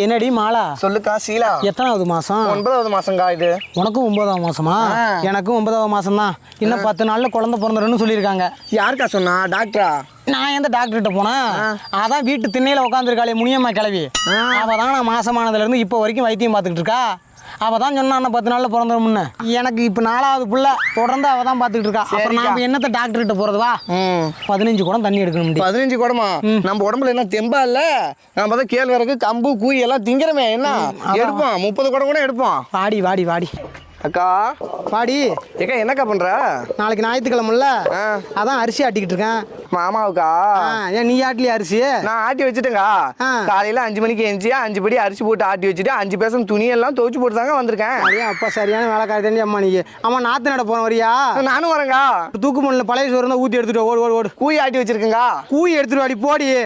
என்னடி மாலா? சொல்லுக்கா சீலா. எத்தனாவது மாசம்? 9வது மாசம்க்கா இது. உனக்கும் 9வது மாசமா? எனக்கும் 9வது மாசம் தான். இன்னும் 10 நாள்ல குழந்தை பிறந்துருன்னு சொல்லியிருக்காங்க. யாருக்கா சொன்னா? டாக்டரா? நான் எந்த டாக்டர்கிட்ட போனேன்? அதான் வீட்டு திண்ணையில உட்காந்துருக்காளே முனியம்மா கிளவி. அவ தான் நான் மாசமானதுல இருந்து இப்போ வரைக்கும் வைத்தியம் பார்த்துக்கிட்டு இருக்கா. அவ தான் சொன்னா 10 நாள்ல பிறந்துரும்னு. எனக்கு இப்போ 4வது புள்ள. தொடர்ந்து அவ தான் பார்த்துக்கிட்டு இருக்கா. அப்புறம் நான் என்னத்த டாக்டர்கிட்ட போறது? வா. 15 குடம் தண்ணி எடுக்கணும். 15 குடமா? நம்ம உடம்புல என்ன தெம்பா இல்ல? நம்ம தான் கேழ்வரகு கம்பு கூய் எல்லாம் திங்கிறமே. என்ன எடுப்போம்? 30 குடம் கூட எடுப்போம். வாடி வாடி வாடி அக்கா. வாடி. ஏக்கா என்னக்கா பண்ற? நாளைக்கு ஞாயிற்றுக்கிழமைல அதான் அரிசி ஆட்டிக்கிட்டு இருக்கேன். மாமாவுக்கா? ஏன் நீ ஆட்டலையா அரிசி? நான் ஆட்டி வச்சுட்டேங்க. காலையில 5 மணிக்கு எஞ்சி 5 படி அரிசி போட்டு ஆட்டி வச்சுட்டு 5 பேசம் துணி எல்லாம் துவைச்சு போட்டு தாங்க வந்திருக்கேன். அப்பா சரியான வேலைக்காரி தண்ணி அம்மா. நீ அம்மா நாத்து நட போன வரியா? நானும் வரேங்க. தூக்கு மண்ணில் பழைய சோறு தான் ஊற்றி எடுத்துட்டு ஓடு ஓடு ஓடு. கூய் ஆட்டி வச்சிருக்கேங்க. கூய் எடுத்துட்டு வாடி போடி.